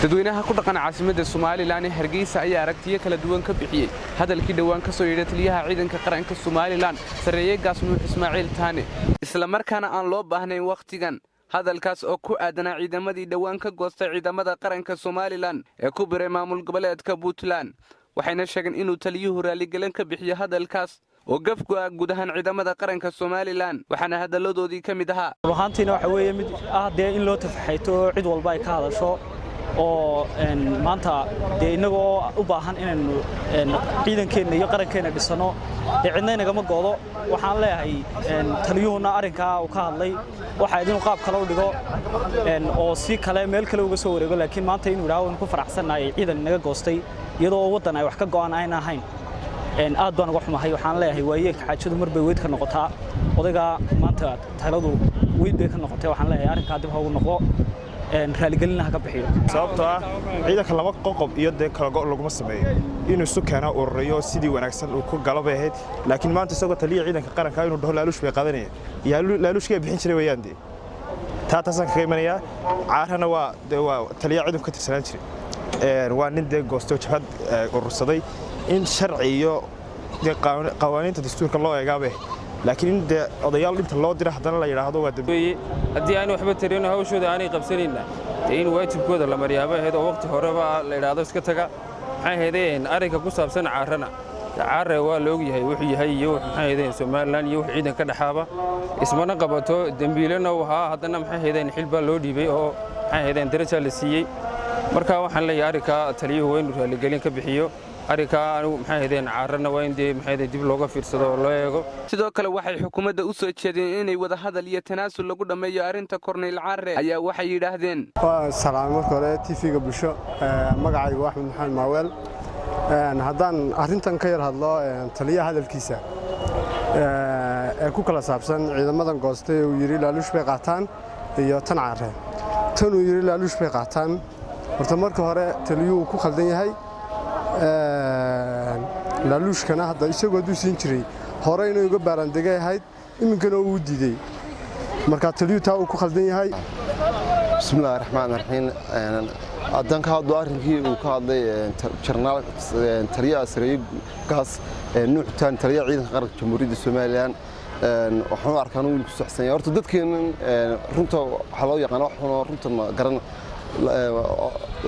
dadweynaha ku dhaqan caasimadda Soomaaliland ee Hargeysa ayaa aragtiyo kala duwan ka bixiyay hadalkii dhawaan ka soo yeedhay taliyaha ciidanka qaranka Soomaaliland Sareeye Gaas Nuux Ismaaciil Taane isla markaana aan loo baahnayn waqtigan hadalkaas oo ku aadanaa ciidamadii dhawaan ka goostay ciidamada qaranka Soomaaliland ee ku biray maamul goboleedka Puntland waxayna sheegeen inuu taliyuhu raaligelin ka bixiyo hadalkaas oo gafku ah gudahan ciidamada qaranka Soomaaliland waxaana hadaladoodii ka mid ahaa waxaantiina waxa weeye mid in loo tafaxayto cid walba ay ka hadasho oo maanta inagoo u baahan inaynu ciidankeena iyo qarankeena dhisano cidna inagama goodo waxaan leeyahay taliyuhuna arinka uu ka hadlay waxa idin qaab kale u dhigo oo si kale meel kale uga soo wareego laakiin maanta inuu ilaahay ku faraxsanahay ciidan inaga goostay iyadoo wadan ay wax ka go'an ayna ahayn aad baan uga xumahay waxaan leeyahay waayeenka xaajadu marba weyd ka noqotaa odayga maanta taladu weyd bay ka noqotay waxaan leeyahay arinka dib ugu noqdo raaligelinaha ka bixiyo sababtoo ah ciidanka laba qoqob iyo kala go' laguma sameeyo inuu isu keeno ururiyo sidii wanaagsan uu ku galabay ahayd laakiin maanta isagoo taliya ciidanka qaranka inuu dhaho laaluush bay qaadanayaan laaluushka bixin jiray weeyaan taasaan kaga imanayaa caarana waa taliya ciidanka ka tirsanaan jiray waa nin goosto jabhad urursaday in sharci iyo qawaaniinta dastuurka loo eegaabe laakiin odayaal inta loo dira hadana la yiraahdo waa dambeeyay hadii aan waxba tirino hawshooda aanay qabsanayna in waajibkooda la mariyaabo heedo waqti horeba la yiraahdo iska taga maxay heedeen arinka ku saabsan caarana caare waa la og yahay wuxuu yahay iyo maxay heedeen Soomaaliland iyo wax ciidan ka dhaxaaba ismana qabato dambiilana waxa hadana maxay heedeen xilba loo dhiibay oo maxay heedeen darajo la siiyay marka waxaan leeyahay arinka taliyuhu inuu raaligelin ka bixiyo arrinka maxay heedeen caarana waa in maxay dib looga fiirsado oo loo eego sidoo kale waxay xukuumadda u soo jeedeen inay wada hadal iyo tanaasul lagu dhameeyo arrinta Korneyl Caare ayaa waxay yiraahdeen salaamo hore TV-ga bulsho magacaygu Axmed Maxamed Maawel haddaan arrintan ka yar hadlo taliyaha hadalkiisa ee ku kala saabsan ciidamadan goostay uu yiri laaluush bay qaataan iyo tan Caare tan uu yiri laaluush bay qaataan horta marka hore taliyuhu ku khaldan yahay laaluushkana hadda isagoo duusin jiray hore inuu uga baaran degay ahayd iminkana uu diiday marka taliyuhu taa uu ku khaldan yahay bismillaahir rahmaanir rahiim adan ka hadlo arrinkii uu ka hadlay jarnaal taliyaha Sareeye Gaas Nuux Taan taliyaha ciidanka qaranka Jamhuuriyadda Soomaaliland waxaan u arkaa inuu ku saxsan yahay horta dadkeenan runta waxa loo yaqaan waxaan runta garan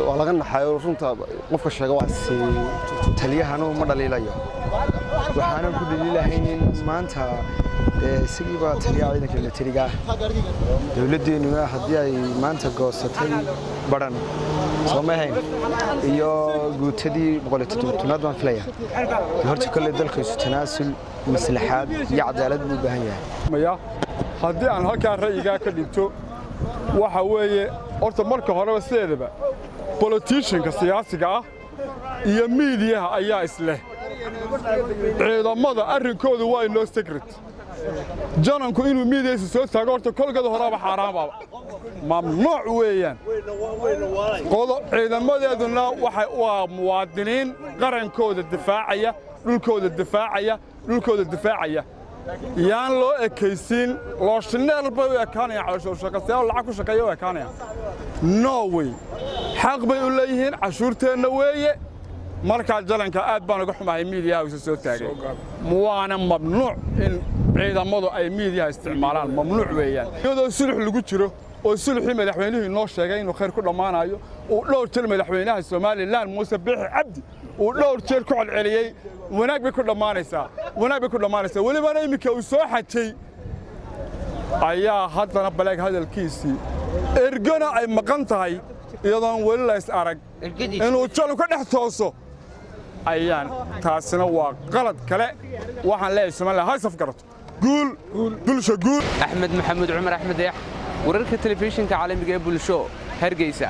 waa laga naxayo runta qofka sheega waa si taliyahana ma dhaliilayo waxaana ku dhaliilahayn maanta sigiiba taliyaha ciidanka militariga dawladdeenu hadii ay maanta goosatay baran Soomaaliland iyo guutadii 170 baan filaya horta kale dalka isu tanaasul maslaxaad iyo cadaalad u baahan yahay hadii aan halka ra'yiga ka dhigto waxa weeye horta marka hore sideedaba politicianka siyaasiga ah iyo media ayaa isla ciidamada arrinkoodu waa inoo secret jananku inuu media soo taago horta kolkada horeba xaraam ah mamnuuc weeyaan qodob ciidamadeeduna waa muwaadiniin qarankooda difaacaya yaan loo ekaysin loo shineel bay u ekaanayaan caloosho shaqaystaan lacag ku shaqeeyo u ekaanayaan no way xaq bay u leeyihiin cashuurteena weeye marka jalanka aad baan uga xumahay media uu soo taagay muwaana mamnuuc in ciidamadu ay media isticmaalaan mamnuuc weeyaan iyadoo sulx lagu jiro oo sulxii madaxweynuhu inoo sheegay inuu khayr ku dhamaanayo oo dhowr jeer madaxweynaha Soomaaliland Muuse Biixi Cabdi oo dhowr jeer ku celceliyay wanaag bay ku dhamaanaysaa waliba imika uu soo xajay ayaa haddana balaag hadalkiisii ergana ay maqan tahay iyadoo wali la is arag inuu jalo ka dhex tooso ayaan taasina waa qalad kale waxaan leeyahay Soomaaliland ha saf garato guul bulsho guul Axmed Maxamed Cumar Axmed wararka telefishinka caalamiga ee bulsho Hargeysa